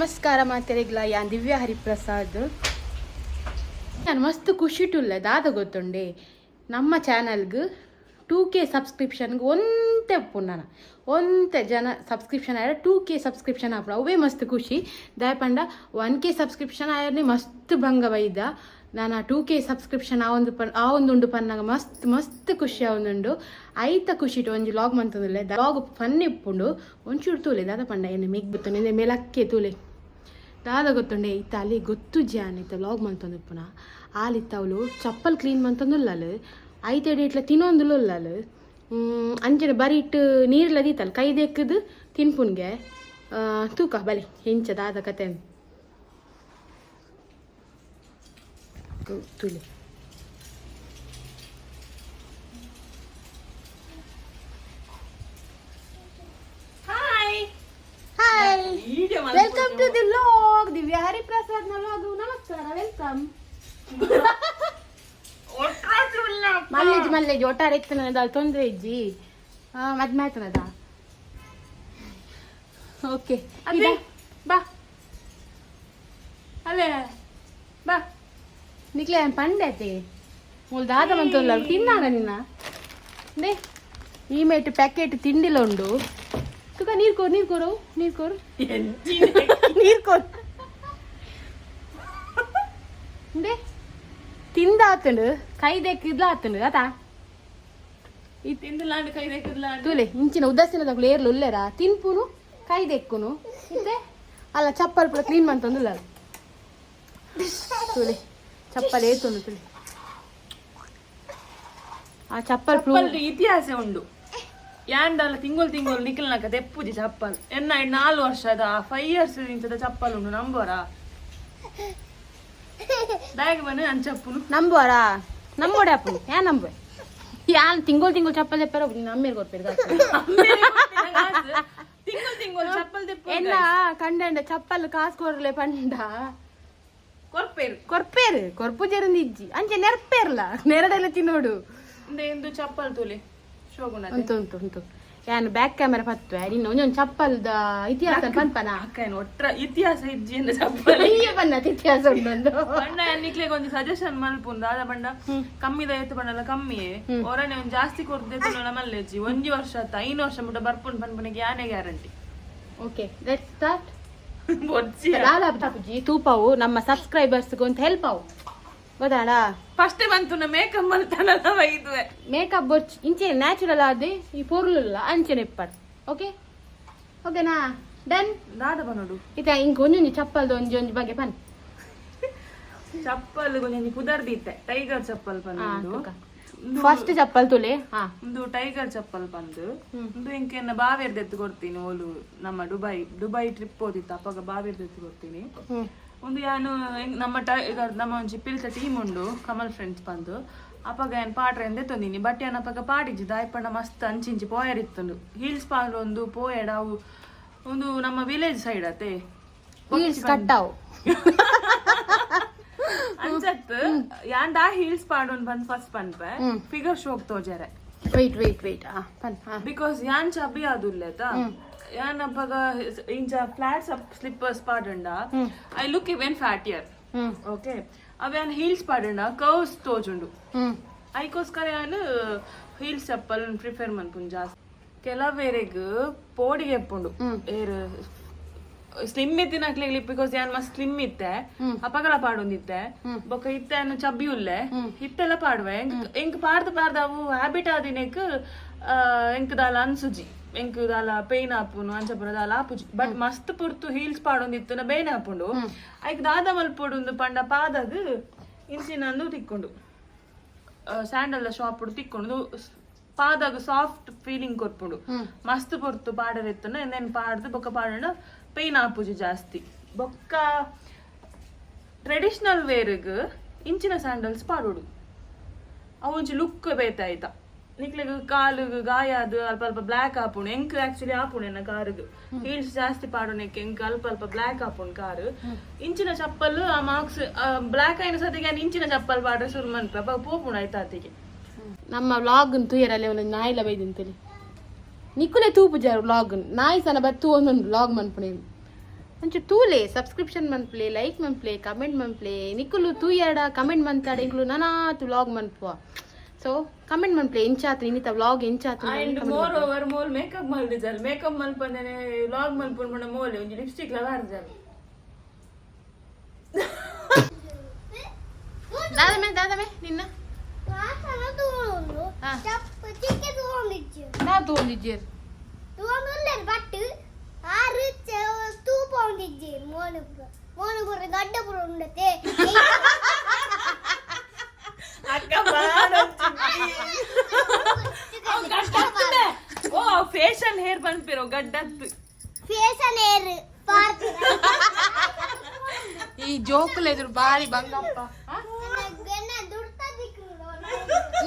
ನಮಸ್ಕಾರ ಮಾತೆರೆಗ್ಲ ಯಾನ್ ದಿವ್ಯಾ ಹರಿಪ್ರಸಾದ್. ನಾನು ಮಸ್ತ್ ಖುಷಿಟುಲ್ಲ ದಾದ ಗೊತ್ತುಂಡೆ ನಮ್ಮ ಚಾನಲ್ಗೆ 2K ಸಬ್ಸ್ಕ್ರಿಪ್ಷನ್ಗೆ ಒಂತೆ ಪುನಃ ಒಂತೆ ಜನ ಸಬ್ಸ್ಕ್ರಿಪ್ಷನ್ ಆಯ್ರ 2K ಸಬ್ಸ್ಕ್ರಿಪ್ಷನ್ ಆಪಣ ಅವೇ ಮಸ್ತ್ ಖುಷಿ ದಯಪಂಡ 1K ಸಬ್ಸ್ಕ್ರಿಪ್ಷನ್ ಆಯ್ರನೆ ಮಸ್ತ್ ಭಂಗ ಬೈದ ನಾನು 2K ಸಬ್ಸ್ಕ್ರಿಪ್ಷನ್ ಆ ಒಂದುಂಡು ಪನ್ನಾಗ ಮಸ್ತ್ ಖುಷಿ ಆವೊಂದುಂಡು ಐತ ಖುಷಿಟು ಒಂಜಿ ಲಾಗ್ ಮಂತಂದುಲ್ಲೆ ಲಾಗ್ ಫನ್ ಇಪ್ಪುಂಡು ಒಂಚೂರು ತೂಲೆ ದಾದ ಪಂಡ ಎಣ್ಣೆ ಮೇಗ್ ಬತ್ತುಂಡು ಎಂದೆ ಮೇಲಕ್ಕೆ ತೂಲೆ ದಾದ ಗೊತ್ತುಂಡೆ ಇತ್ತ ಅಲ್ಲಿ ಗೊತ್ತು ಜಾನ್ ಇತ್ತ ಲಾಗ್ ಮಂತಂದು ಪುನ ಆಲಿತ್ತ ಅವಳು ಚಪ್ಪಲ್ ಕ್ಲೀನ್ ಮಂತಂದುಲ್ಲಲು ಐತೆಡೆ ಇಟ್ಲ ತಿನ್ನೊಂದುಲ್ಲಲು ಅಂಚನೆ ಬರೀ ಇಟ್ಟು ನೀರ್ಲ ದೀತಲ್ಲ ಕೈದೆಕ್ಕದು ತಿನ್ಪುನ್ಗೆ ತೂಕ ಬಲಿ ಹೆಂಚ ದಾದ ಕತೆ ತುಳಿ welcome to the vlog Divya Hariprasad ನ ವ್ಲಾಗ್. ನಮಸ್ಕಾರ, ವೆಲ್ಕಮ್. ಮಲ್ಲೇಜ್ ಒಟ್ಟಾರೆ ಇತ್ತನದ ತೊಂದ್ರೆ ಇಜ್ಜಿ ಮದ್ಮೆ ಆಯ್ತನದ. ಓಕೆ ಬಾ ಅದೇ ಬಾ ನಿಕ್ಲೆ ಪಂಡೈತೆ ಮೂಲ್ ದಾದ ಮಂತಲ್ಲ ತಿನ್ನಾಗ ನಿನ್ನ ದೇ ಈ ಮೇಟ್ ಪ್ಯಾಕೆಟ್ ತಿಂಡಿಲ ಉಂಡು ತುಕ ನೀರು ಕೋರು ದೇ ತಿಂದ ಆತಂಡು ಕೈದೆಕ್ಕಿದ್ಲ ಆತಂಡು ಆತಾ ಈ ತಿಂದಿಲ್ಲ ಕೈದೆಕ್ಕಿದ್ಲ ತೂಲೆ ಇಂಚಿನ ಉದಾಸೀನ ತಗೊಳ್ಳಿ ಏರ್ಲು ಉಲ್ಲೇರ ತಿನ್ಪುನು ಕೈದೆಕ್ಕುನು ಮತ್ತೆ ಅಲ್ಲ ಚಪ್ಪಲ್ ಪುರ ಕ್ಲೀನ್ ಮಾಡ್ತಂದಿಲ್ಲ ತೂಲೆ ಚಪ್ಪಲ್ ಏತುಂಡು ತುಳಿ ಆ ಚಪ್ಪಲ್ ಇತಿಹಾಸ ಉಂಡು ಯಾಂಡಲ್ಲ ತಿಂಗಳು ನಿಖಿಲ್ನಾಕ ತೆಪ್ಪುಜಿ ಚಪ್ಪಲ್ ಎನ್ನ 4 ವರ್ಷದ 5 years ಇಂಚದ ಚಪ್ಪಲ್ ಉಂಡು ನಂಬೋರ ಬ್ಯಾಗ್ ಬನ್ನಿ ಅಂಚಪ್ಪುನು ನಂಬೋಡೆ ಅಪ್ಪನು ಯಾ ನಂಬ ಯಾನ್ ತಿಂಗಳು ಚಪ್ಪಲ್ ತೆಪ್ಪರ ನಮ್ಮೇಲೆ ಗೊತ್ತಿರ ತಿಂಗಳು ಚಪ್ಪಲ್ ತೆಪ್ಪ ಎಲ್ಲ ಕಂಡ ಚಪ್ಪಲ್ ಕಾಸು ಕೊರ್ಲೆ ಪಂಡ ಕೊರ್ಪೇರು ಕೊರ್ಪು ಜರಂದಿಜ್ಜಿ ಅಂಚೆ ನೆರ್ಪೇರ್ಲ ನೆರಡೆಲ್ಲ ತಿನ್ನೋಡು ಎಂದು ಚಪ್ಪಲ್ ತೋಲೆ ಶೋಗುಣ ಉಂಟು ಯಾನು ಬ್ಯಾಕ್ ಕ್ಯಾಮೆರಾ ಪತ್ತು ಇನ್ನು ಒಂದೊಂದು ಚಪ್ಪಲ್ದ ಇತಿಹಾಸ ಪನ್ಪನ ಒಟ್ರ ಇತಿಹಾಸ ಇಜ್ಜಿ ಚಪ್ಪಲ್ ಬನ್ನದ ಇತಿಹಾಸ ಉಂಟು ಬಣ್ಣ ನಿಕ್ಲೆಗೆ ಒಂದು ಸಜೆಷನ್ ಮಲ್ಪುಂದು ಆದ ಬಂಡ ಕಮ್ಮಿದ ಎತ್ತು ಬಣ್ಣಲ್ಲ ಕಮ್ಮಿಯೇ ಹೊರನೆ ಒಂದು ಜಾಸ್ತಿ ಕೊಡ್ದು ಮಲ್ಲೆಜ್ಜಿ 1 ವರ್ಷ 5 ವರ್ಷ ಮುಟ್ಟ ಬರ್ಪುಂಡು ಪನ್ಪನಿಗೆ ಯಾನೇ ಗ್ಯಾರಂಟಿ. Okay let's start. ಬೊಜ್ಜಿ ತೂಪವು ನಮ್ಮ ಸಬ್ಸ್ಕ್ರೈಬರ್ಸ್ಗೆ ಒಂದು ಹೆಲ್ಪ್ ಅವು ಗೊತ್ತಾಡ ಫಸ್ಟ್ ಬಂತು ಮೇಕಪ್ ಮಾಡ್ತಾನಲ್ಲ ವೈದ್ವೆ ಮೇಕಪ್ ಬೊಚ್ಚ ಇಂಚೆ ನ್ಯಾಚುರಲ್ ಆದ ಈ ಪೊರ್ಲುಲ್ಲ ಅಂಚೆನೆ ಇಪ್ಪರ್ ಓಕೆನಾ ಡನ್ ದಾದ ಬನ್ನೋಡು ಇತ ಇಂಕ ಒಂಜೊಂಜಿ ಚಪ್ಪಲ್ದ ಒಂಜೊಂಜಿ ಬಗ್ಗೆ ಪನ್ ಚಪ್ಪಲ್ ಒಂಜೊಂಜಿ ಕುದರ್ದಿತ್ತೆ ಟೈಗರ್ ಚಪ್ಪಲ್ ಬಂದು ಫಸ್ಟ್ ಚಪ್ಪಲ್ ತುಲೆ ಒಂದು ಟೈಗರ್ ಚಪ್ಪಲ್ ಬಂದು ಒಂದು ಇಂಕೆನ್ನ ಬಾವೇರ್ದು ಎತ್ತು ಕೊಡ್ತೀನಿ ಓಲು ನಮ್ಮ ದುಬೈ ಟ್ರಿಪ್ ಹೋದಿತ್ತು ಅಪ್ಪಾಗ ಬಾವೇರ್ದು ಎತ್ತು ಕೊಡ್ತೀನಿ ಒಂದು ಯಾನು ನಮ್ಮ ಒಂಜಿ ಪಿಲ್ತ ಟೀಮ್ ಉಂಡು ಕಮಲ್ ಫ್ರೆಂಡ್ಸ್ ಬಂದು ಅಪ್ಪಾಗ ಏನು ಪಾಡ್ರೆ ಎಂದೆ ತಂದಿನಿ ಬಟ್ ಏನು ಅಪ್ಪಾಗ ಪಾಡಿಜ್ಜಿ ದಾಯ್ಪಣ್ಣ ಮಸ್ತ್ ಅಂಚಿಂಚಿ ಪೋಯರ್ ಇತ್ತುಂಡು ಹೀಲ್ಸ್ ಪಾಡ್ಲು ಒಂದು ಪೋಯಡ್ ಅವು ಒಂದು ನಮ್ಮ ವಿಲೇಜ್ ಸೈಡ್ ಅತ್ತೆ ಕಟ್ಟಾವು ಅಂಚತ್ ಯಾಂಡ ಹೀಲ್ಸ್ ಪಾಡೋನ್ ಬಂದ್ ಫಸ್ಟ್ ಪನ್ಪೆ ಫಿಗರ್ ಶೋಕ್ ತೋಜರೆ ವೆಯ್ಟ್ ಬಿಕಾಸ್ ಯಾನ್ ಚಬಿ ಆದುಲ್ಲೆತ ಯಾನ್ ಅಪ್ಪಗ ಇಂಚ ಫ್ಲಾಟ್ ಸ್ಲಿಪ್ಪರ್ಸ್ ಪಾಡಂಡ I look even fattier okay ಅವ್ಯಾನ್ ಹೀಲ್ಸ್ ಪಾಡಂಡ ಕರ್ವ್ಸ್ ತೋಜುಂಡು ಐಕೋಸ್ಕರ ಯಾನ್ ಹೀಲ್ಸ್ ಚಪ್ಪಲ್ ಪ್ರಿಫರ್ ಮನ್ಪುನ್ ಜಾಸ್ತಿ ಕೆಲವೇರೆಗ್ ಪೋಡಿಗೆ ಎಪ್ಪುಂಡು ಏರ್ ಸ್ಲಿಮ್ ಇತ್ತಿನಾಕ್ಲಿ ಬಿಕಾಸ್ ಯಾನ್ ಮಸ್ತ್ ಸ್ಲಿಮ್ ಇತ್ತೆ ಅಪಗಳ ಪಾಡೊಂದಿತ್ತೆ ಬೊಕ್ಕ ಇತ್ತೆ ಅನ್ನು ಚಬ್ಬಿ ಉಲ್ಲೆ ಇತ್ತೆಲ್ಲ ಪಾಡುವೆ ಎಂಕ್ ಪಾಡ್ದ ಅವು ಹ್ಯಾಬಿಟ್ ಆದಿನೆಕ್ ಎಂಕ್ ದಾಲ ಅನ್ಸುಜಿ ಎಂಕ್ ದಾಲ ಪೇನ್ ಆಪುನು ಅಂಚಪುರ ದಾಲ ಆಪುಜಿ ಬಟ್ ಮಸ್ತ್ ಪುರ್ತು ಹೀಲ್ಸ್ ಪಾಡೊಂದಿತ್ತು ಬೇನೆ ಆಪುಂಡು ಐಕ್ ದಾದ ಮಲ್ಪೊಡು ಪಂಡ ಪಾದಗ್ ಇಂಚಿನಂದು ತಿಕ್ಕೊಂಡು ಸ್ಯಾಂಡಲ್ ಶಾಪ್ ತಿಕ್ಕೊಂಡು ಪಾದಾಗ ಸಾಫ್ಟ್ ಫೀಲಿಂಗ್ ಕೊರ್ಪುಂಡು ಮಸ್ತ್ ಪೊರ್ತು ಪಾಡರೆತ್ತನ ಎಂದೆನ್ ಪಾಡ್ದು ಬೊಕ್ಕ ಪಾಡೋಣ ಪೇನ್ ಆಪುಜಿ ಜಾಸ್ತಿ ಬೊಕ್ಕ ಟ್ರೆಡಿಷನಲ್ ವೇರ್ಗ್ ಇಂಚಿನ ಸ್ಯಾಂಡಲ್ಸ್ ಪಾಡೋಡು ಅವೊಂಚಿ ಲುಕ್ ಬೇತಾಯ್ತ ನಿಕ್ಲೆಗ್ ಕಾಲಿಗೆ ಗಾಯ ಅದು ಅಲ್ಪ ಬ್ಲ್ಯಾಕ್ ಆಪುಣು ಎಂಕ್ ಆಕ್ಚುಲಿ ಆಪುಣು ಎನ್ನ ಕಾರಿಗೆ ಹೀಲ್ಸ್ ಜಾಸ್ತಿ ಪಾಡೋಣಕ್ಕೆ ಎಂಕ್ ಅಲ್ಪ ಬ್ಲ್ಯಾಕ್ ಆಪುಣು ಕಾರು ಇಂಚಿನ ಚಪ್ಪಲ್ ಆ ಮಾರ್ಕ್ಸ್ ಬ್ಲ್ಯಾಕ್ ಆಯ್ನ ಸದ್ಯಗೆ ಇಂಚಿನ ಚಪ್ಪಲ್ ಪಾಡ್ರೆ ಶುರು ಮನ್ಪ ಪೋಪುಣ ಆಯ್ತಾ ಅತಿಗೆ ನಮ್ಮ ವ್ಲಾಗ್ ತೂಯರಲ್ಲಿ ಒಂದು ನಾಯಿಲ ಬೈದಿಂತಲಿ ನಿಕ್ಕುಲೆ ತೂಪು ಜಾರು ವ್ಲಾಗ್ ನಾಯಿ ಸನ ಬತ್ತು ಒಂದೊಂದು ವ್ಲಾಗ್ ಮನ್ಪುಣೇನು ಅಂಚು ತೂಲೆ ಸಬ್ಸ್ಕ್ರಿಪ್ಷನ್ ಮನ್ಪ್ಲೆ ಲೈಕ್ ಮನ್ಪ್ಲೆ ಕಮೆಂಟ್ ಮನ್ಪ್ಲೆ ನಿಕ್ಕುಲು ತೂ ಎರಡ ಕಮೆಂಟ್ ಮಂತಾಡ ಇಂಕ್ಲು ನನಾತು ವ್ಲಾಗ್ ಮನ್ಪುವ ಸೊ ಕಮೆಂಟ್ ಮನ್ಪ್ಲೆ ಎಂಚಾತು ಇನ್ನಿತ ವ್ಲಾಗ್ ಎಂಚಾತು ಅಂಡ್ ಮೋರ್ ಓವರ್ ಮೋಲ್ ಮೇಕಪ್ ಮಲ್ದಿಜಲ್ ಮೇಕಪ್ ಮಲ್ಪಂದನೆ ವ್ಲಾಗ್ ಮಲ್ಪುನ ಮೋಲೆ ಒಂಜಿ ಲಿಪ್ಸ್ಟಿಕ್ ಲ ವಾರ್ಜಲ್ ದಾದಮೆ ನಿನ್ನ ನಾ ತಗೊಂಡಿದ್ದೀರಿ ಓ ಫೇಶನ್ ಹೇರ್ ಬಂದ್ಪಿರೋ ಗಡ್ಡದ್ದು ಫೇಶನ್ ಹೇರ್ ಈ ಜೋಕುಲು ಎದುರು ಬಾರಿ ಬಂಗಪ್ಪ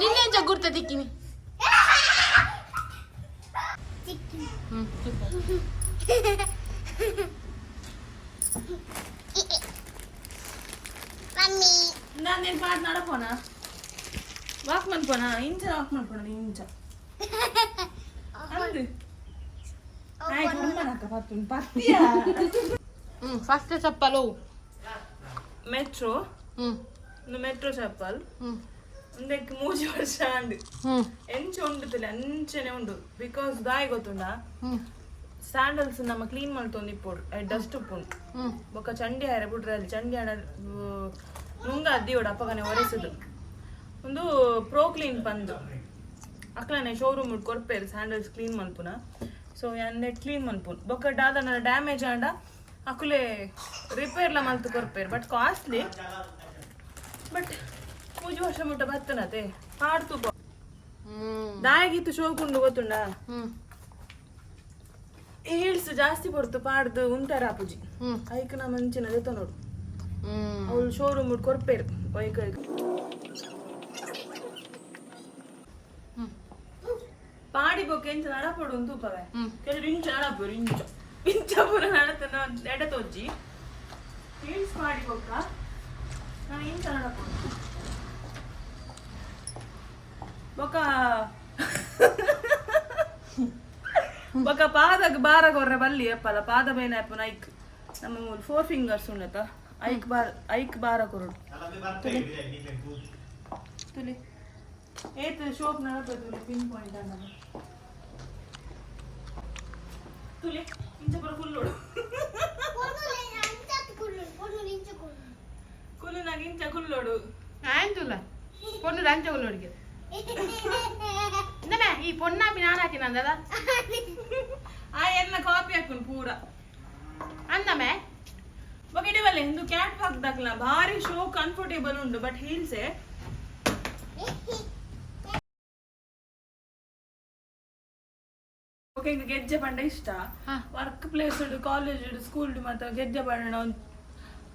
ನಿನ್ನೆ ಜಗುರ್ತ ದಿಕ್ಕಿನಿ ನಾನೇನ್ ಪಾಟ್ ನಡಪೋನ ವಾಕ್ ಮನ್ಪೋನ ಇಂಚ ವಾಕ್ ಮನ್ಪೋನ ಇಂಚ ಅಂದು ಆಯ್ತು ಅಮ್ಮನಕ್ಕ ಪತ್ತುನ್ ಪತ್ತಿಯಾ ಫಸ್ಟ್ ಚಪ್ಪಲು ಮೆಟ್ರೋ ಒಂದು ಮೆಟ್ರೋ ಚಪ್ಪಲ್ ಒಂದಕ್ಕೆ 3 ವರ್ಷ ಅಂಡು ಎಂಚ ಉಂಡುತ್ತಿಲ್ಲ ಅಂಚನೆ ಉಂಡು ಬಿಕಾಸ್ ದಾಯಿ ಗೊತ್ತುಂಡ ಸ್ಯಾಂಡಲ್ಸ್ ನಮ್ಮ ಕ್ಲೀನ್ ಮಾಡ್ತೊಂದು ಇಪ್ಪೋಡು ಡಸ್ಟ್ ಉಪ್ಪುಂಡು ಬೊಕ್ಕ ಚಂಡಿ ಹಾರ ಬಿಡ್ರೆ ಅಲ್ಲಿ ಚಂಡಿ ಹಣ ನುಂಗ ಅದ್ದಿಯೋಡು ಅಪ್ಪಗನೆ ಒರೆಸುದು ಒಂದು ಪ್ರೋ ಕ್ಲೀನ್ ಬಂದು ಅಕ್ಲನೆ ಶೋರೂಮ್ ಕೊರ್ಪೇರು ಸ್ಯಾಂಡಲ್ಸ್ ಕ್ಲೀನ್ ಮಲ್ಪುನ ಸೊ ಎಂದೆ ಕ್ಲೀನ್ ಮಲ್ಪುನ್ ಬೊಕ್ಕ ದಾದನ ಡ್ಯಾಮೇಜ್ ಆಂಡ ಅಕುಲೆ ರಿಪೇರ್ಲ ಮಲ್ತು ಕೊರ್ಪೇರು ಬಟ್ ಕಾಸ್ಟ್ಲಿ ಬಟ್ 3 ವರ್ಷ ಮುಟ್ಟ ಬತ್ತನತೆ ಪಾಡ್ತು ದಾಯಗಿತ್ತು ಶೋಕುಂಡು ಗೊತ್ತುಂಡ ಹೀಲ್ಸ್ ಜಾಸ್ತಿ ಬರ್ತು ಪಾಡ್ದು ಉಂಟಾರ ಪೂಜಿ ಐಕ್ ನಾ ಮಂಚಿನ ಜೊತೆ ನೋಡು ಅವಳು ಶೋರೂಮ್ ಕೊರ್ಪೇರು ಬೈಕ್ ಪಾಡಿ ಬೊಕ್ಕ ಎಂಚ ನಡಪಡು ಒಂದು ತೂಪವೆ ಕೆಲವು ಇಂಚ ನಡಪರು ಇಂಚ ಪೂರ ನಡತನ ಎಡ ತೋಜಿ ಹೀಲ್ಸ್ ಪಾಡಿ ಬೊಕ್ಕ ನಾನು ಇಂಚ ನಡಪಡು ಬೊಕ್ಕ ಬೊಕ್ಕ ಪಾದಗ್ ಬಾರ ಕೊರ್ರೆ ಬಲ್ಲಿ ಅಪ್ಪಲ್ಲ ಪಾದ ಬೇನೆ ಅಪ್ಪ ನೈಕ್ ನಮ್ಮ 4 ಫಿಂಗರ್ಸ್ ಉಂಡತ ಐಕ್ ಬಾರ ಕೊರಡು ತುಲಿ ಏತ್ ಶೋಪ್ ನಡಪದು ಪಿನ್ ಪಾಯಿಂಟ್ ಅನ್ನ ತುಲಿ ಇಂಚ ಪುರ ಫುಲ್ಲೋಡು ಕುಲ್ಲುನಾಗ ಇಂಚ ಕುಲ್ಲೋಡು ಆಯ್ತುಲ್ಲ ಪೊಣ್ಣು ರಂಚ ಉಳ್ಳೋಡಿಗೆ ಇಂದಮೆ ಈ ಪೊನ್ನಾಪಿ ನಾನು ಹಾಕಿನ ಅಂದದ ಆ ಎಲ್ಲ ಕಾಪಿ ಹಾಕೊಂಡು ಪೂರ ಅಂದಮೆ ಬಗೆಡಿವಲ್ಲ ಇಂದು ಕ್ಯಾಟ್ ಹಾಕ್ದಾಕ್ಲ ಭಾರಿ ಶೋ ಕಂಫರ್ಟೇಬಲ್ ಉಂಡು ಬಟ್ ಹೀಲ್ಸೆ ಓಕೆ ಈಗ ಗೆಜ್ಜೆ ಬಂಡ ಇಷ್ಟ ವರ್ಕ್ ಪ್ಲೇಸ್ ಕಾಲೇಜ್ ಸ್ಕೂಲ್ ಮತ್ತೆ ಗೆಜ್ಜೆ ಬಂಡ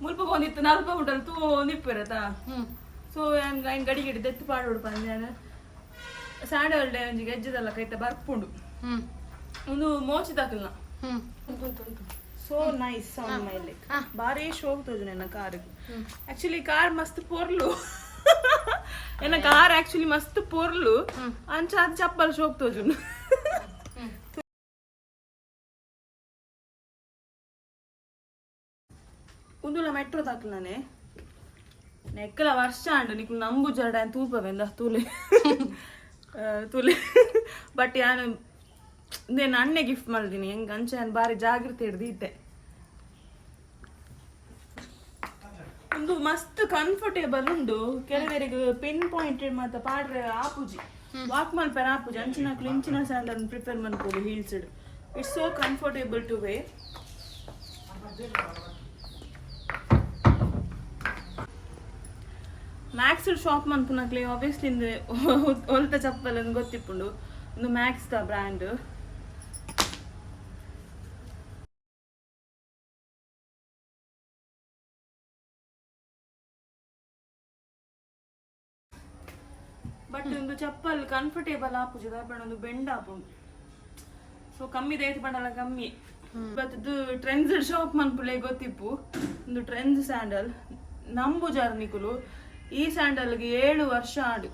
ಮುಲ್ಪ ಬಂದಿತ್ತು ನಲ್ಪ ಬಿಟ್ಟಲ್ಲ ತೂ ನಿಪ್ಪಿರತ್ತ ಸೊ ఆయన ಗಡಿಗಿಡಿ ದೆತ್ತು ಪಾಡೋಡು ಪಂದ್ಯಾನ ಸ್ಯಾಂಡಲ್ ಡೇ ಒಂಜಿ ಗೆಜ್ಜೆದಲ್ಲ ಕೈತ ಬರ್ಪುಂಡು ಒಂದು ಮೋಚಿದಾಕಲ್ನ ಸೊ ನೈಸ್ ಸೌಂಡ್ ಮೈ ಲೈಕ್ ಬಾರಿ ಶೋಕ್ ತೋಜು ನನ್ನ ಕಾರ್ ಆಕ್ಚುಲಿ ಕಾರ್ ಮಸ್ತ್ ಪೋರ್ಲು ನನ್ನ ಕಾರ್ ಆಕ್ಚುಲಿ ಮಸ್ತ್ ಪೋರ್ಲು ಅಂಚ ಅದು ಚಪ್ಪಲ್ ಶೋಕ್ ತೋಜು ಉಂದುಲ ಮೆಟ್ರೋ ತಾಕಲ್ನಾನೆ ನೆಕ್ಕಲ ವರ್ಷ ಅಂಡು ನಿಕ್ಲು ನಂಬು ಜಡ ತೂಪವೆಂದ ತೂಲೆ ತೂಲೆ ಬಟ್ ಯಾನು నేను అన్నే గిఫ్ట్ ಮಾಡಿದೀನಿ ಹೆಂಗ ಅಂಚೆ ನಾನು ಬಾರಿ ಜಾಗೃತಿ ಹಿಡ್ದಿದ್ದೆ ಒಂದು ಮಸ್ತ್ ಕಂಫರ್ಟೇಬಲ್ ಉಂಡು ಕೆಲವರಿಗೆ ಪಿನ್ ಪಾಯಿಂಟೆಡ್ ಮತ್ತೆ ಪಾಡ್ರೆ ಆಪುಜಿ ವಾಕ್ ಮಲ್ಪೇರ ಆಪುಜಿ ಅಂಚಿನಕ್ಲು ಇಂಚಿನ ಸ್ಯಾಂಡಲ್ ಪ್ರಿಫರ್ ಮಾಡ್ಬೋದು heels it's so comfortable to wear Max shop ಮನ್ಪುನಕ್ಲಿ ಆಬ್ವಿಯಸ್ಲಿ ಹೊಲ್ತ ಚಪ್ಪಲ್ ಅಂತ ಗೊತ್ತಿಪ್ಪುಂಡು ಒಂದು ಮ್ಯಾಕ್ಸ್ ದ ಬ್ರ್ಯಾಂಡ್ ಬಟ್ ಒಂದು ಚಪ್ಪಲ್ ಕಂಫರ್ಟೇಬಲ್ ಆಪುಜಿ ದಾಪಣ ಒಂದು ಬೆಂಡ್ ಆಪುಂಡು ಸೊ ಕಮ್ಮಿ ದೈತ್ ಪಂಡಲ ಕಮ್ಮಿ ಇವತ್ತು ಟ್ರೆಂಡ್ಸ್ ಶಾಪ್ ಮನ್ಪುಲೆ ಗೊತ್ತಿಪ್ಪು ಒಂದು ಟ್ರೆಂಡ್ಸ್ ಸ್ಯಾಂಡಲ್ ನಂಬು ಜರ್ನಿಕುಲು ಈ ಸ್ಯಾಂಡಲ್ಗೆ 7 ವರ್ಷ ಆಡು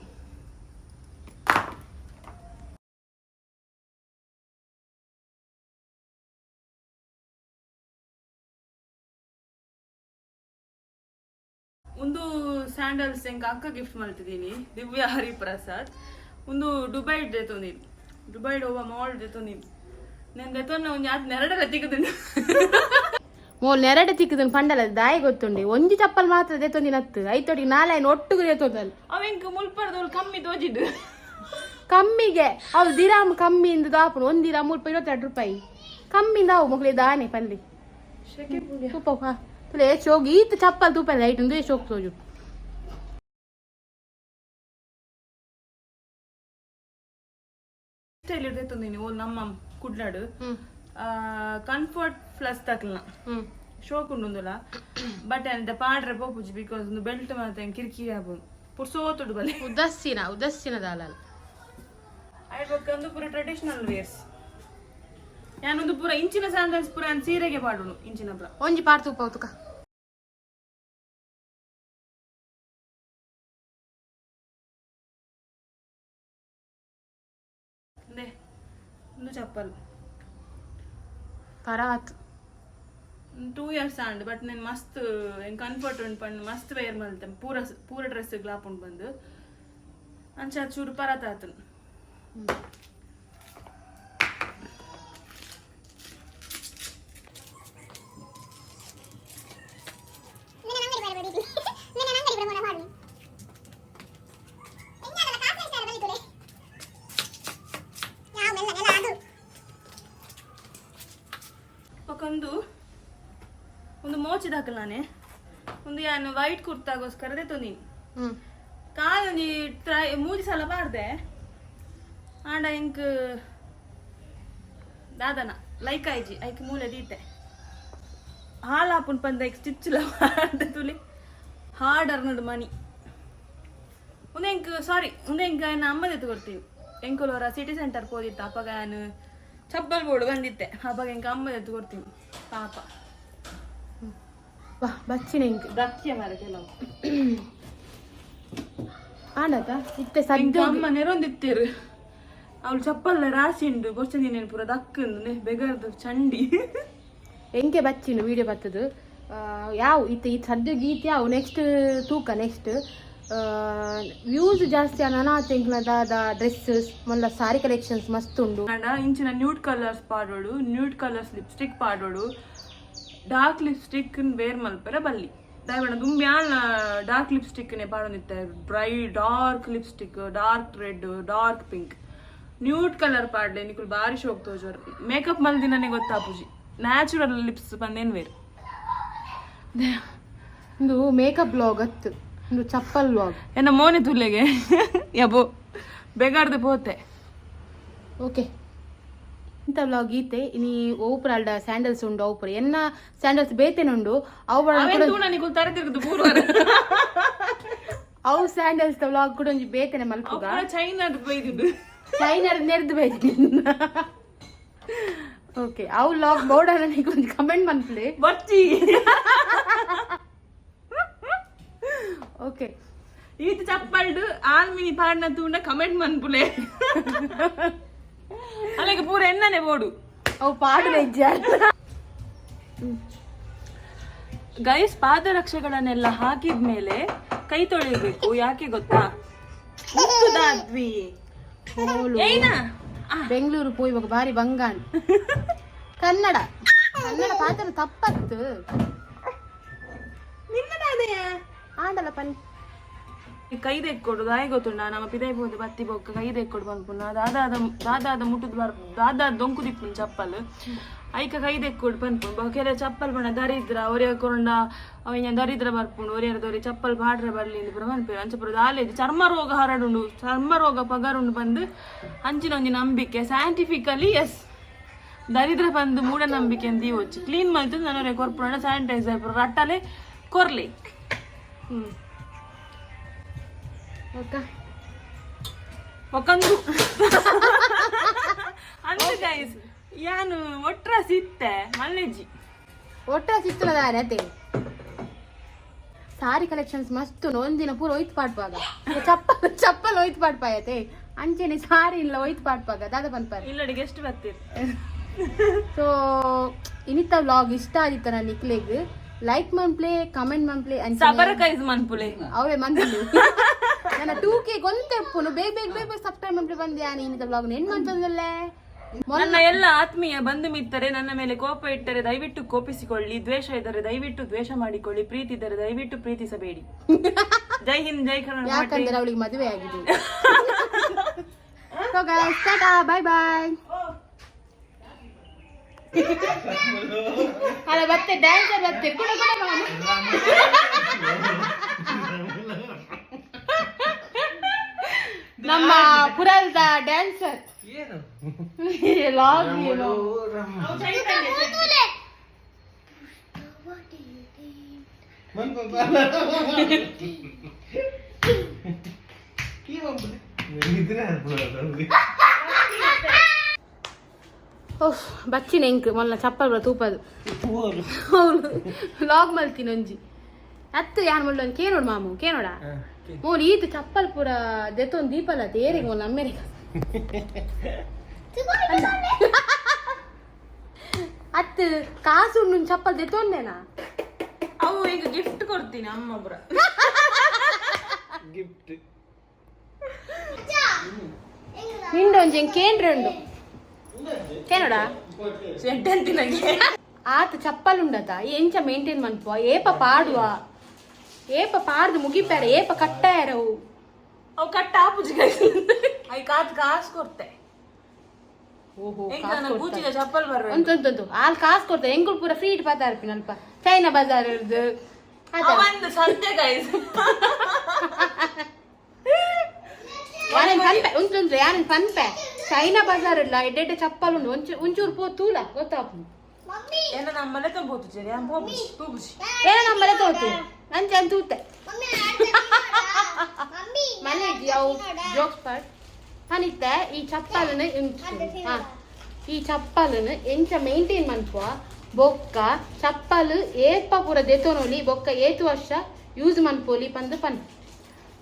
ಸ್ಯಾಂಡಲ್ಸ್ ಎಂಕ ಅಕ್ಕ ಗಿಫ್ಟ್ ಮಾಡ್ತಿದ್ದೀನಿ ದಿವ್ಯಾ ಹರಿಪ್ರಸಾದ್ ಒಂದು ದುಬೈ ದೆತೊಂದಿನಿ ದುಬೈ ಹೋಗ ಮಾಲ್ ದೆತೊಂದಿನಿ నేను దెతొన్న ಒಂದು ಯಾತ್ ನೆರಡರ ತಿಕ್ಕದಿನಿ ಮೋಲ್ ನೆರಡೆ ತಿಕ್ಕದನ್ ಪಂಡಲ ದಾಯಿ ಗೊತ್ತುಂಡಿ ಒಂಜಿ ಚಪ್ಪಲ್ ಮಾತ್ರ ದೆತೊಂದಿನತ್ತು ಐತೊಡಿ ನಾಳೆ ಒಟ್ಟುಗು ದೆತೊಂದಲ್ ಅವೆಂಕ ಮುಲ್ಪರ್ದವ್ಳು ಕಮ್ಮಿ ತೋಜಿದ್ದು ಕಮ್ಮಿಗೆ ಅವ್ರು ದಿರಾಮ್ ಕಮ್ಮಿಯಿಂದ ದಾಪುನು 1 ದಿರಾಮ್ 22 ರೂಪಾಯಿ ಕಮ್ಮಿಂದ ಅವು ಮಕ್ಕಳಿಗೆ ದಾನೆ ಪಲ್ಲಿ ತುಪ್ಪ ತುಲೆ ಶೋಗಿ ಈತ ಚಪ್ಪಲ್ ತುಪ್ಪ ಐಟ್ ಒಂದು ಶೋಕ್ ತೋಜು ಸ್ಟೈಲ್ ಇರ್ತೈತೊಂದಿನಿ ಓ ನಮ್ಮ ಕುಡ್ಲಾಡು ಕಂಫರ್ಟ್ ಪ್ಲಸ್ ತಕ್ಲನ ಶೋಕ್ ಉಂಡುಂದುಲ ಬಟ್ ಅಂತ ಪಾಡ್ರೆ ಪೋಪುಜಿ ಬಿಕಾಸ್ ಒಂದು ಬೆಲ್ಟ್ ಮತ್ತೆ ಕಿರಿಕಿರಿ ಆಪುಂಡು ಪುರ್ಸೋತುಡು ಬಲೆ ಉದಸ್ಸಿನ ದಾಲಲ್ ಐಡ್ಬೇಕಂದು ಪೂರ ಟ್ರೆಡಿಷನಲ್ ವೇರ್ಸ್ ಯಾನೊಂದು ಪೂರ ಇಂಚಿನ ಸ್ಯಾಂಡಲ್ಸ್ ಪೂರ ಸೀರೆಗೆ ಪಾಡುನು ಇಂಚಿನ ಪೂರ ಒಂಜಿ ಪಾಡ್ ತುಪ್ಪ ತುಕ ಒಂದು ಚಪ್ಪಲ್ ಪರಾತ್ 2 years ಆಂಡ್ ಬಟ್ నేను ಮಸ್ತ್ ಕಂಫರ್ಟ್ ಉಂಟು ಪಂಡ್ ಮಸ್ತ್ ವೇರ್ ಮಲ್ತೆ ಪೂರ ಡ್ರೆಸ್ ಗ್ಲಾಪುಂಡು ಬಂದು ಅಂಚ ಚೂರು ಪರಾತ್ ಆತನು ಒಂದು ಮೋಚಿದ ಹಾಕಲಾನೆ ಒಂದು ಯಾನು ವೈಟ್ ಕುರ್ತಾಗೋಸ್ಕರ ದೆತೊಂದಿನಿ ಕಾಲೊಂಜಿ ಟ್ರೈ 3 ಸಲ ಪಾಡ್ದೆ ಆಂಡ ಇಂಕ್ ದಾದನ ಲೈಕ್ ಆಯ್ಜಿ ಐಕ್ ಮೂಲೆ ದೀತೆ ಹಾಲ್ ಹಾಪುಂಡು ಪಂದ ಐಕ್ ಸ್ಟಿಚ್ಲ ಮಾಡ್ದೆ ತುಲಿ ಹಾರ್ಡ್ ಅರ್ನದು ಮನಿ ಒಂದೆ ಇಂಕ ಅಮ್ಮ ದೆತ್ತು ಕೊಡ್ತೀನಿ ಎಂಕುಲವರ ಸಿಟಿ ಸೆಂಟರ್ ಹೋದಿತ್ತು ಅಪ್ಪಗ ನಾನು ಚಪ್ಪಲ್ ಬೋರ್ಡ್ ಬಂದಿತ್ತೆ ಅಪ್ಪಗ ಇಂಕ ಅಮ್ಮ ದೆತ್ತು ಕೊಡ್ತೀನಿ ಪಾಪ ಬಚ್ಚಿನ ಇಂಕ್ ದತ್ಯ ಮಾರ ಕೆಲವು ಆನದ ಇತ್ತೆ ಸದ್ಯ ಅಮ್ಮ ನೆರೊಂದಿತ್ತೇರು ಅವಳು ಚಪ್ಪಲ್ಲ ರಾಶಿ ಉಂಡು ಬೊಚ್ಚಂದಿನ ಪೂರ ದಕ್ಕಂದು ಬೆಗರ್ದು ಚಂಡಿ ಎಂಕೆ ಬಚ್ಚಿನ ವಿಡಿಯೋ ಬರ್ತದು ಯಾವ ಈ ಸದ್ಯ ಗೀತೆ ಯಾವ ನೆಕ್ಸ್ಟ್ ತೂಕ ನೆಕ್ಸ್ಟ್ ವ್ಯೂಸ್ ಜಾಸ್ತಿ ಅನಾಥ ಎಂಕ್ಲದಾದ ಡ್ರೆಸ್ಸಸ್ ಮೊಲ್ಲ ಸಾರಿ ಕಲೆಕ್ಷನ್ಸ್ ಮಸ್ತ್ ಉಂಡು ಇಂಚಿನ ನ್ಯೂಡ್ ಕಲರ್ಸ್ ಪಾಡೋಡು ನ್ಯೂಡ್ ಕಲರ್ಸ್ ಲಿಪ್ಸ್ಟಿಕ್ ಪಾಡೋಡು ಡಾರ್ಕ್ ಲಿಪ್ಸ್ಟಿಕ್ ವೇರ್ ಮಲ್ಪರ ಬಲ್ಲಿ ದಯವಿಡ ದುಂಬ್ಯಾನ ಡಾರ್ಕ್ ಲಿಪ್ಸ್ಟಿಕ್ ನೇ ಪಾಡೋದಿತ್ತೆ dark lipstick dark red dark pink nude colour ಪಾಡ್ಲೆ ನಿಕುಲ್ ಬಾರಿ ಶೋಕ್ ತೋಜೋರ್ ಮೇಕಪ್ ಮಲ್ದಿನೇ ಗೊತ್ತಾಪುಜಿ ನ್ಯಾಚುರಲ್ ಲಿಪ್ಸ್ ಬಂದೇನ್ ವೇರ್ ಒಂದು ಮೇಕಪ್ ಬ್ಲಾಗ್ ಅತ್ತು ಒಂದು ಚಪ್ಪಲ್ ಬ್ಲಾಗ್ ಎನ್ನ ಮೋನೆ ತುಲ್ಲೆಗೆ ಯಬೋ ಬೇಗಾರ್ದೆ ಪೋತೆ ಓಕೆ ಇಂಥ ಬ್ಲಾಗ್ ಗೀತೆ ಇನಿ ಓಪುರ ಅಲ್ಡ ಸ್ಯಾಂಡಲ್ಸ್ ಉಂಡು ಓಪುರ ಎನ್ನ ಸ್ಯಾಂಡಲ್ಸ್ ಬೇತೇನುಂಡು ಅವು ಸ್ಯಾಂಡಲ್ಸ್ ಬ್ಲಾಗ್ ಕೂಡ ಒಂಜಿ ಬೇತೇನೆ ಮಲ್ಪುಗ ಚೈನಾದ ನೆರ್ದು ಬೈದಿನಿ ಓಕೆ ಅವು ಲಾಗ್ ಬೋರ್ಡ್ ನನಗೆ ಒಂದು ಕಮೆಂಟ್ ಮನ್ಪ್ಲೆ ಬರ್ತಿ ಓಕೆ ಈತ ಚಪ್ಪಲ್ಡು ಆಲ್ಮಿನಿ ಪಾಡ್ನ ತೂಂಡ ಕಮೆಂಟ್ ಮನ್ಪುಲೆ ಅಲ್ಲಿಗೆ ಪೂರ ಎಣ್ಣನೆ ಬೋಡು ಅವು ಪಾಡು ಹೆಜ್ಜೆ ಗೈಸ್ ಪಾದರಕ್ಷೆಗಳನ್ನೆಲ್ಲ ಹಾಕಿದ್ಮೇಲೆ ಕೈ ತೊಳಿಬೇಕು ಯಾಕೆ ಗೊತ್ತಾ ಮುತ್ತುದಾದ್ವಿ ಏನ ಬೆಂಗಳೂರು ಪೋಯ್ ಇವಾಗ ಬಾರಿ ಬಂಗಾನ್ ಕನ್ನಡ ಪಾತ್ರ ತಪ್ಪತ್ತು ನಿನ್ನದಾದೆಯ ಆಂಡಲ ಪನಿ ಕೈ ತೆಕ್ಕೊಡು ಗಾಯ ಗೊತ್ತುಂಡ ನಮ್ಮ ಪಿದೈ ಬೋದು ಬತ್ತಿ ಬೊಕ್ಕ ಕೈ ತೆಕ್ಕೊಡು ಬಂದ್ಪುಣ್ಣ ದಾದಾದ ಮುಟ್ಟುದು ದಾದಾದ ದೊಂಕು ದಿಪ್ಪುನ್ ಚಪ್ಪಲ್ ಐಕ ಕೈ ತೆಕ್ಕೊಡು ಬಂದ್ಪುಣ್ ಕೆಲ ಚಪ್ಪಲ್ ಬಣ್ಣ ದರಿದ್ರ ಒರಿಯ ಕೊರಂಡ ಅವ ದರಿದ್ರ ಬರ್ಪುಂಡು ಒರಿಯರದವ್ರಿ ಚಪ್ಪಲ್ ಬಾಡ್ರೆ ಬರ್ಲಿ ಪುರ ಬಂದ್ಪೇರು ಅಂಚಪುರ ದಾಲೇದು ಚರ್ಮ ರೋಗ ಹರಡುಂಡು ಚರ್ಮ ರೋಗ ಪಗರುಂಡು ಬಂದು ಅಂಚಿನ ಒಂಜಿ ನಂಬಿಕೆ ಸೈಂಟಿಫಿಕಲಿ ಎಸ್ ದರಿದ್ರ ಬಂದು ಮೂಢನಂಬಿಕೆ ಅಂತ ಇವಚ್ಚು ಕ್ಲೀನ್ ಮಾಡ್ತು ನಾನು ಕೊರ್ಪುಣ ಸ್ಯಾನಿಟೈಸರ್ ಪುರ ರಟ್ಟಲೆ ಕೊರ್ಲಿ ಒಕ್ಕಂದು ಅಂದ್ರೆ ಗೈಸ್ ಯಾನು ಒಟ್ರ ಸಿತ್ತೆ ಮಲ್ಲೆಜ್ಜಿ ಒಟ್ರ ಸಿತ್ತುನದಾನೆ ಸಾರಿ ಕಲೆಕ್ಷನ್ಸ್ ಮಸ್ತ್ ಒಂದಿನ ಪೂರ ಒಯ್ತು ಪಾಡ್ಪಾಗ ಚಪ್ಪಲ್ ಒಯ್ತು ಪಾಡ್ಪಾಯತೆ ಅಂಚೆನೆ ಸಾರಿ ಇಲ್ಲ ಒಯ್ತು ಪಾಡ್ಪಾಗ ದಾದ ಬಂದ್ಪಾರ ಇಲ್ಲಡಿ ಗೆಸ್ಟ್ ಬರ್ತೀರಿ ಸೊ ಇನ್ನಿತ್ತ ವ್ಲಾಗ್ ಇಷ್ಟ ಆದಿತ್ತ ನನ್ನ ನಿಕ್ಲೆಗ್ ಲೈಕ್ ಮನ್ಪ್ಲೆ ಕಮೆಂಟ್ ಮನ್ಪ್ಲೆ ಸಬರಕೈಸ್ ಮನ್ಪುಲೆ ಅವೇ ಮನ್ಪುಲೆ ನನ್ನ 2K ಗೊಂತೆಪ್ಪುನು ಬೇಗ ಬೇಗ ಬೇಗ ಸಬ್ಸ್ಕ್ರೈಬ್ ಮನ್ಪ್ಲೆ ಬಂದ್ಯಾ ನೀನಿದ ಬ್ಲಾಗ್ ಏನ್ ಮಾಡ್ತಂದಲ್ಲೇ. ನನ್ನ ಎಲ್ಲ ಆತ್ಮೀಯ ಬಂಧು ಮಿತ್ತರೆ ನನ್ನ ಮೇಲೆ ಕೋಪ ಇಟ್ಟರೆ ದಯವಿಟ್ಟು ಕೋಪಿಸಿಕೊಳ್ಳಿ, ದ್ವೇಷ ಇದ್ದರೆ ದಯವಿಟ್ಟು ದ್ವೇಷ ಮಾಡಿಕೊಳ್ಳಿ, ಪ್ರೀತಿ ಇದ್ದರೆ ದಯವಿಟ್ಟು ಪ್ರೀತಿಸಬೇಡಿ. ಜೈ ಹಿಂದ್ ಜೈ ಕರ್ನಾಟಕ. ಯಾಕಂದ್ರೆ ಅವಳಿಗೆ ಮದುವೆ ಆಗಿದೆ. So guys Tata bye by. ಅಲ್ಲ ಮತ್ತೆ ಡ್ಯಾನ್ಸರ್ ಮತ್ತೆ ಕೂಡ ಕೂಡ ಮಾಡು. ನಮ್ಮ ಪುರದ ಡ್ಯಾನ್ಸರ್ ಲಾಗ್ ಬಚ್ಚಿನ ಎಂಕ್ ಮೊಲ್ಲ ಚಪ್ಪಲ್ ತೂಪದು ಲಾಗ್ ಮಲ್ತೀನಿ ಒಂಜಿ ಅತ್ತು ಯಾನ್ ಮುಳ್ಳು ಒಂದು ಕೇನೋಡು ಮಾಮು ಕೇನೋಡ ಮೋಲ್ ಈತ ಚಪ್ಪಲ್ ಪೂರ ದೆತ್ತೊಂದು ದೀಪಲ್ಲ ತೇರಿಗೆ ಮೊಲ್ಲ ಅಮ್ಮೇರಿಗ ಅತ್ತು ಕಾಸು ಉಂಡು ಚಪ್ಪಲ್ ದೆತ್ತೊಂದೇನಾ ಅವು ಈಗ ಗಿಫ್ಟ್ ಕೊಡ್ತೀನಿ ಅಮ್ಮ ಒಬ್ರ ಗಿಫ್ಟ್ ನಿಂಡು ಒಂಜಿ ಕೇಂದ್ರ ಉಂಡು ಕೇನೋಡ ಆತ ಚಪ್ಪಲ್ ಉಂಡತ ಎಂಚ ಮೇಂಟೈನ್ ಮನ್ಪುವ ಏಪ ಪಾಡುವ ಏಪ ಪಾಡ್ದು ಮುಗಿಪ್ಯಾರ ಏಪ ಕಟ್ಟಾಯರವು ಅವು ಕಟ್ಟ ಆಪುಜಿ ಐ ಕಾಸು ಕೊಡ್ತೆ. ಓಹೋ ಪೂಜಿದ ಚಪ್ಪಲ್ ಬರ್ರೆ ಒಂತೊಂದು ಆಲ್ ಕಾಸು ಕೊಡ್ತಾರೆ ಎಂಗುಳು ಪೂರ ಫ್ರೀ ಇಟ್ಟು ಪಾತಾ ಇರ್ತೀನಿ ಅಲ್ಪ ಚೈನಾ ಬಜಾರ್ ಇರ್ದು ಒಂದು ಸದ್ಯ ಗೈಸ್ ಒಂತೊಂದು ಯಾರನ್ ಪನ್ಪೆ ಚೈನಾ ಬಜಾರ್ ಇಲ್ಲ ಎಡ್ಡೆ ಚಪ್ಪಲ್ ಉಂಡು ಒಂಚೂರು ಪೋ ತೂಲ ಗೊತ್ತಾಪು ಏನ ನಮ್ಮನೆ ತಗೋತು ಜರಿ ತೂಬುಜಿ ಏನ ನಮ್ಮನೆ ತೋತು ನಂಚೆ ಅಂತ ತೂತೆ ಮನೆ ಅವು ಜೋಕ್ಸ್ ಪಾರ್ಟ್ ಅನಿತ್ತೆ ಈ ಚಪ್ಪಲನ್ನು ಈ ಚಪ್ಪಲನ್ನು ಎಂಚ ಮೇಂಟೈನ್ ಮನ್ಪುವ ಬೊಕ್ಕ ಚಪ್ಪಲ್ ಏಪ ಪೂರ ದೆತೋನೋಲಿ ಬೊಕ್ಕ ಏತು ವರ್ಷ ಯೂಸ್ ಮನ್ಪೋಲಿ ಪಂದು ಪನ್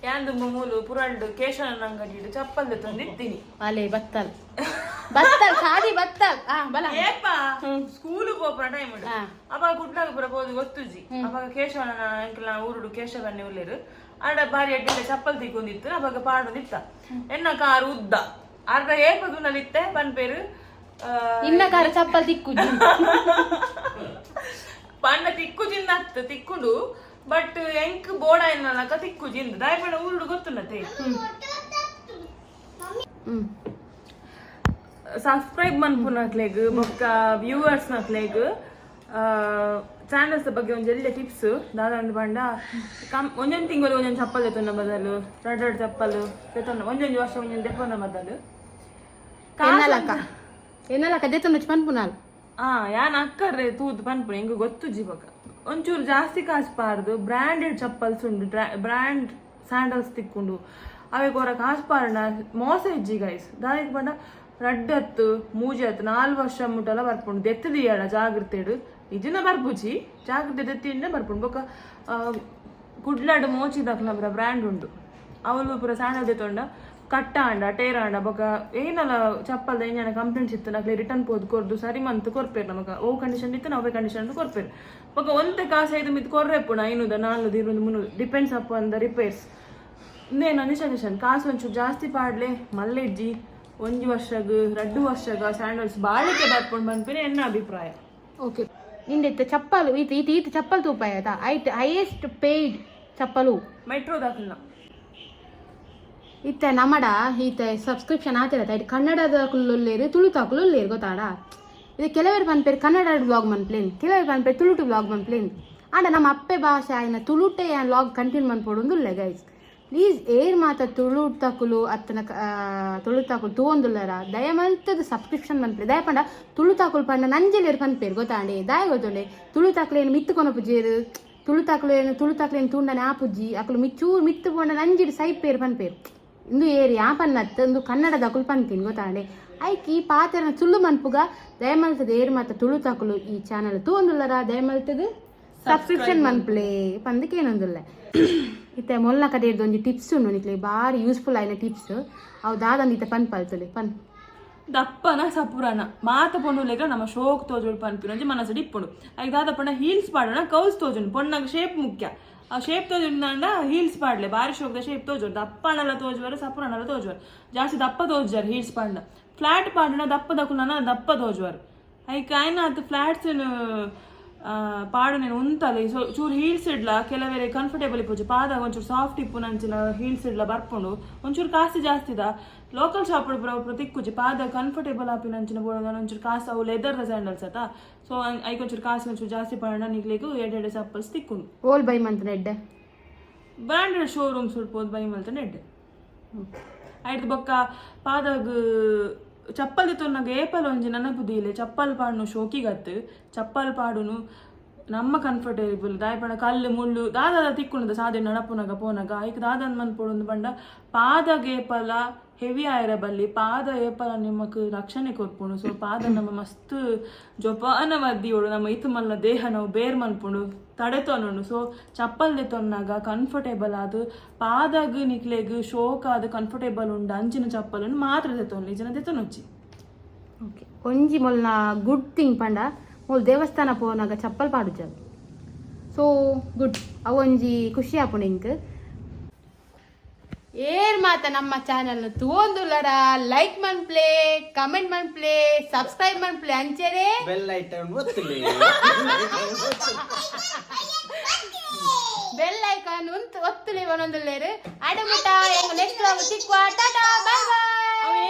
ಯಾಂದು ಮೂಲು ಪುರಂಡು ಕೇಶವನ ಅಂಗಡಿ ಚಪ್ಪಲ್ ತಂದಿತ್ತೀನಿ ಅಲೆ ಬತ್ತಲ್ ಬತ್ತಲ್ ಖಾಲಿ ಬತ್ತಲ್ ಬಲ ಏಪ ಸ್ಕೂಲ್ ಪೋಪರ ಟೈಮ್ ಅವಾಗ ಗುಡ್ಲಾಗ ಪುರ ಹೋದು ಗೊತ್ತುಜಿ ಅವಾಗ ಕೇಶವನ ಅಂಕಲ್ ಊರುಡು ಕೇಶವನ್ನೇ ಉಳ್ಳೇರು ಆಡ ಬಾರಿ ಅಡ್ಡಿಲ್ಲ ಚಪ್ಪಲ್ ತಿಕ್ಕೊಂಡಿತ್ತು ಅವಾಗ ಪಾಡೋದಿತ್ತ ಎನ್ನ ಕಾರು ಉದ್ದ ಅರ್ಧ ಏಪದುನಲ್ಲಿತ್ತೆ ಪನ್ಪೇರು ಇನ್ನ ಕಾರ ಚಪ್ಪಲ್ ತಿಕ್ಕುಜಿ ಪಂಡ ತಿಕ್ಕುಜಿಂದ ಅತ್ತ ತಿಕ್ಕುಂಡು ಬಟ್ ಎಂಕ್ ಬೋಡ ಏನಕ್ಕ ತಿಕ್ಕುಜಿಂದ ದಯಪಡ ಊರುಡು ಗೊತ್ತುನ್ನತೆ ಸಬ್ಸ್ಕ್ರೈಬ್ ಮನ್ಪುನಕ್ಲೆಗ್ ಬೊಕ್ಕ ವ್ಯೂವರ್ಸ್ ನಕ್ಲೆಗ್ ಚಾನಲ್ಸ್ ಬಗ್ಗೆ ಒಂದು ಎಲ್ಲ ಟಿಪ್ಸ್ ದಾದಂಡು ಪಂಡ ಒಂದೊಂದು ತಿಂಗಳು ಒಂದೊಂದು ಚಪ್ಪಲ್ ತೆತ್ತೊಂಡ ಬದಲು ಎರಡು ಚಪ್ಪಲು ತೆತ್ತೊಂಡ ಒಂದೊಂದು ವರ್ಷ ಒಂದೊಂದು ತೆಪ್ಪೊಂಡ ಬದಲು ಏನಲಕ ದೆತ್ತೊಂಡ ಪನ್ಪುನಾಲ್ ಯಾನ್ ಅಕ್ಕರ್ರೆ ತೂದು ಪನ್ಪುನ ಹೆಂಗ ಗೊತ್ತು ಜೀವಾಗ ಒಂಚೂರು ಜಾಸ್ತಿ ಕಾಸು ಪಾರ್ದು ಬ್ರ್ಯಾಂಡೆಡ್ ಚಪ್ಪಲ್ಸ್ ಉಂಡು ಬ್ರ್ಯಾಂಡ್ ಸ್ಯಾಂಡಲ್ಸ್ ತಿಕ್ಕೊಂಡು ಅವೇ ಕೊರ ಕಾಸು ಪಾರ್ಡ ಮೋಸ ಇಜ್ಜಿ ಗೈಸ್ ದಾಯಕ್ ಪಂಡ ರಡ್ಡತ್ತು ಮೂಜತ್ತು 4 ವರ್ಷ ಮುಟ್ಟೆಲ್ಲ ಬರ್ಪುಂಡು ದೆತ್ತದಿಯಾಡ ಜಾಗ್ರತೆಡು ಇದನ್ನ ಬರ್ಪುಜಿ ಜಾಗ್ರತೆ ದೆತ್ತಿಂದ ಬರ್ಪುಂಡು ಬೊಕ್ಕ ಕುಡ್ಲಾಡು ಮೋಚಿದಾಕ್ಲ ಪುರ ಬ್ರ್ಯಾಂಡ್ ಉಂಡು ಅವಳು ಪುರ ಸ್ಯಾಂಡಲ್ ದೆತ್ತೊಂಡ ಕಟ್ಟಾಂಡ ಟೇರಾಂಡ ಬೊಕ್ಕ ಏನಲ್ಲ ಚಪ್ಪಲ್ದ ಏನ ಕಂಪ್ಲೇಂಟ್ಸ್ ಇತ್ತು ನಾಕ್ಲೆ ರಿಟರ್ನ್ ಪೋದು ಕೊರ್ದು ಸರಿ ಮಂತ್ ಕೊರ್ಪೇರು ನಮಗ ಓ ಕಂಡೀಷನ್ ಇತ್ತು ನಾವೇ ಕಂಡೀಷನ್ ಕೊರ್ಪೇರು ಬೊಕ್ಕ ಒಂತೆ ಕಾಸು ಐದು ಮಿತ್ ಕೊರ್ರೆಪ್ಪುಣ 500 400 200 300 depends up on the repairs ಇಂದೇನು ಸಜೆಷನ್ ಕಾಸು ಒಂಚೂರು ಜಾಸ್ತಿ ಪಾಡ್ಲೆ ಮಲ್ಲೆಜ್ಜಿ 1 ವರ್ಷಗ 2 ವರ್ಷಗ ಸ್ಯಾಂಡಲ್ಸ್ ಬಾಳಿಕೆ ಬರ್ಕೊಂಡು ಬಂದ್ಪಿನ ಎನ್ನ ಅಭಿಪ್ರಾಯ. ಓಕೆ ನಿಂದೈತೆ ಚಪ್ಪಲು ಈತ ಚಪ್ಪಲ್ ತೂಪ ಆಯ್ತಾ ಐಟ್ ಹೈಯೆಸ್ಟ್ ಪೇಯ್ಡ್ ಚಪ್ಪಲು ಮೆಟ್ರೋ ದಾಖಲ ಇತ್ತ ನಮ್ಮಡ ಈತ ಸಬ್ಸ್ಕ್ರಿಪ್ಷನ್ ಆತಿರತ್ತ ಇದು ಕನ್ನಡದಕ್ಕುಳ್ಳೇರು ತುಳುತಾಕುಳ್ಳೇರು ಗೊತ್ತಾಡ ಇದು ಕೆಲವರು ಪನ್ಪೇರು ಕನ್ನಡ ವ್ಲಾಗ್ ಮನ್ಪ್ಲೇನ್ ಕೆಲವರು ಪನ್ಪೇರು ತುಳುಟು ವ್ಲಾಗ್ ಮನ್ಪ್ಲೇನ್ ಆಂಡ ನಮ್ಮ ಅಪ್ಪೆ ಭಾಷೆ ಆಯ್ನ ತುಳುಟೆ ವ್ಲಾಗ್ ಕಂಟಿನ್ಯೂ ಮನ್ಪೊಡುಂದುಲ್ಲೆ ಗೈಸ್ ಪ್ಲೀಸ್ ಏರ್ ಮಾತ ತುಳುತಾಕುಲು ಅತ್ತನ ತುಳುತಾಕುಲು ತೂವೊಂದುಲ್ಲರ ದಯಮಲ್ತದ ಸಬ್ಸ್ಕ್ರಿಪ್ಷನ್ ಮನ್ಪೇರು ದಯ ಪಂಡ ತುಳುತಾಕುಲು ಪಂಡ ನಂಜಲೇರು ಪನ್ಪೇರು ಗೊತ್ತಾಂಡೆ ದಯ ಗೊತ್ತುಂಡೆ ತುಳುತಾಕುಲೇನು ಮಿತ್ತು ಕೊನಪುಜೇರು ತುಳುತಾಕುಲೇನು ತುಂಡನೆ ಆಪುಜ್ಜಿ ಅಕುಲು ಮಿಚ್ಚೂರು ಮಿತ್ತು ಪಂಡ ನಂಜಿಡು ಸೈಪೇರು ಪನ್ಪೇರು ಇಂದು ಏರಿ ಆ ಪನ್ನತ್ತು ಒಂದು ಕನ್ನಡದಾಕುಲು ಪನ್ತೀನಿ ಗೊತ್ತಾಂಡೆ ಐಕಿ ಪಾತ್ರನ ತುಳು ಮನ್ಪುಗ ದಯಮಲ್ತದ ಏರ್ ಮಾತ ತುಳುತಾಕುಲು ಈ ಚಾನಲ್ ತೂವೊಂದುಲ್ಲರ ದಯಮಲ್ತದ ಸಬ್ಸ್ಕ್ರಿಪ್ಷನ್ ಮನ್ಪುಲೆ ಪಂದಕ್ಕೇನೊಂದುಲ್ಲ ಇತ್ತೆ ಮೊಲ್ಲ ಕಡೆಯದು ಒಂಜಿ ಟಿಪ್ಸ್ ಉಂಡು ನಿಕ್ಲೆ ಬಾರಿ ಯೂಸ್ಫುಲ್ ಆಯ್ನ ಟಿಪ್ಸ್ ಅವು ದಾದಂದು ಇತ್ತೆ ಪನ್ಪಲ್ತುಲೆ ದಪ್ಪನ ಸಪುರನ ಮಾತ ಪೊಂಡುಲೆಗ ನಮ್ಮ ಶೋಕ್ ತೋಜೋಡು ಪನ್ಪಿನ ಒಂಜಿ ಮನಸ್ಸು ಇಪ್ಪುಂಡು ಐಕ್ ದಾದ ಪಂಡ ಹೀಲ್ಸ್ ಪಾಡೋಣ ಕೌಸ್ ತೋಜುಂಡು ಪೊಣ್ಣಾಗ ಶೇಪ್ ಮುಖ್ಯ ಆ ಶೇಪ್ ತೋಜುಂಡ ಹೀಲ್ಸ್ ಪಾಡ್ಲೆ ಬಾರಿ ಶೋಕ್ದ ಶೇಪ್ ತೋಜೋರು ದಪ್ಪನಲ್ಲ ತೋಜುವರು ಸಪುರನಲ್ಲ ತೋಜುವರು ಜಾಸ್ತಿ ದಪ್ಪ ತೋಜಾರು ಹೀಲ್ಸ್ ಪಾಡ್ನ ಫ್ಲಾಟ್ ಪಾಡೋಣ ದಪ್ಪ ದಕ್ಕುನ ದಪ್ಪ ತೋಜುವರು ಐಕ್ ಆಯ್ನ ಅದು ಫ್ಲಾಟ್ಸ್ ಪಾಡು నేను ಉಂತಲ್ಲ ಸೊ ಚೂರು ಹೀಲ್ಸ್ ಇಡ್ಲ ಕೆಲವೇರೆ ಕಂಫರ್ಟೇಬಲ್ ಇಪ್ಪುಜಿ ಪಾದಾಗ ಒಂಚೂರು ಸಾಫ್ಟ್ ಇಪ್ಪು ನಂಚಿನ ಹೀಲ್ಸ್ ಇಡ್ಲ ಬರ್ಕೊಂಡು ಒಂಚೂರು ಕಾಸು ಜಾಸ್ತಿದ ಲೋಕಲ್ ಶಾಪ್ ಬರೋ ತಿಕ್ಕುಜಿ ಪಾದ ಕಂಫರ್ಟೇಬಲ್ ಆಪಿ ನಂಚಿನ ಬೋಡ ಒಂಚೂರು ಕಾಸು ಅವು ಲೆದರ್ದ ಸ್ಯಾಂಡಲ್ಸ್ ಆತ ಸೊ ಐಕ್ ಒಂಚೂರು ಕಾಸು ಒಂಚೂರು ಜಾಸ್ತಿ ಪಾಡ ನಿಗ್ಲಿಗೂ ಎಡೆ ಸಪ್ಪಲ್ಸ್ ತಿಕ್ಕುಂಡು ಓಲ್ ಬೈ ಮಂತ್ ನೆಡ್ಡೆ ಬ್ರಾಂಡೆಡ್ ಶೋರೂಮ್ಸ್ ಉಡ್ಬೋದು ಬೈ ಮಲ್ತ ನೆಡ್ಡೆ ಆಯ್ತು ಬೊಕ್ಕ ಪಾದಾಗ ಚಪ್ಪಲ್ ತಿತ್ತೊನ್ನಾಗ ಏಪಲ್ ಒಂಜಿ ನನಪುದಿಲೆ ಚಪ್ಪಲ್ ಪಾಡ್ನು ಶೋಕಿಗತ್ತು ಚಪ್ಪಲ್ ಪಾಡುನು ನಮ್ಮ ಕಂಫರ್ಟೇಬಲ್ ದಾಯಪಣ ಕಲ್ಲು ಮುಳ್ಳು ದಾದ ತಿಕ್ಕುಂಡು ಸಾಧೆ ನಡಪುನಾಗ ಪೋನಾಗ ಐಕ್ ದಾದಂದ್ ಮನ್ಪೊಡು ಬಂಡ ಪಾದಗ ಏಪಲ ಹೆವಿ ಆಯ್ರ ಬಲ್ಲಿ ಪಾದ ಏಪಲ ನಿಮ್ಮಕ್ ರಕ್ಷಣೆ ಕೊರ್ಪುಂಡು ಸೊ ಪಾದ ನಮ್ಮ ಮಸ್ತ್ ಜೊಪಾನ ಮದ್ದಿಯೋಡು ನಮ್ಮ ಇತ್ತು ಮಲ್ಲ ದೇಹ ನಾವು ಬೇರ್ ಮನ್ಪುಂಡು ತಡೆತೊಂಡು ಸೊ ಚಪ್ಪಲ್ ತೆತ್ತೊನ್ನಾಗ ಕಂಫರ್ಟೇಬಲ್ ಆದು ಪಾದಾಗ ನಿಕ್ಲೆಗ್ ಶೋಕ್ ಆದ ಕಂಫರ್ಟೇಬಲ್ ಉಂಡು ಅಂಚಿನ ಚಪ್ಪಲನ್ನು ಮಾತ್ರ ತೆತ್ತೊಂಡು ಜನ ತೆತ್ತೊನೊಚ್ಚಿ ಓಕೆ ಒಂಜಿ ಮೊಲ್ನ ಗುಡ್ ಥಿಂಗ್ ಪಂಡ ಮೊಲ್ ದೇವಸ್ಥಾನ ಪೋನಾಗ ಚಪ್ಪಲ್ ಪಾಡುಜಲ್ ಸೊ ಗುಡ್ ಅವೊಂಜಿ ಖುಷಿ ಆಪುಂಡು ಇಂಕ್ ಏರ್ ಮಾತ ನಮ್ಮ ಚಾನಲ್ ತೂಂದುಲರ ಲೈಕ್ ಮನ್ಪ್ಲೆ ಕಮೆಂಟ್ ಮನ್ಪ್ಲೆ ಸಬ್ಸ್ಕ್ರೈಬ್ ಮನ್ಪ್ಲೆ ಅಂಚೆರೆ ಬೆಲ್ ಐಟಮ್ ಒತ್ತಲಿ ಬೆಲ್ ಐಕಾನ್ ಒತ್ತುಲೆ ಒಂದೊಂದುಲ್ಲೇರು ಅಡಮುಟ ನೆಕ್ಸ್ಟ್ ಸಿಕ್ಕುವ ಟಾಟಾ ಬೈ ಬೈ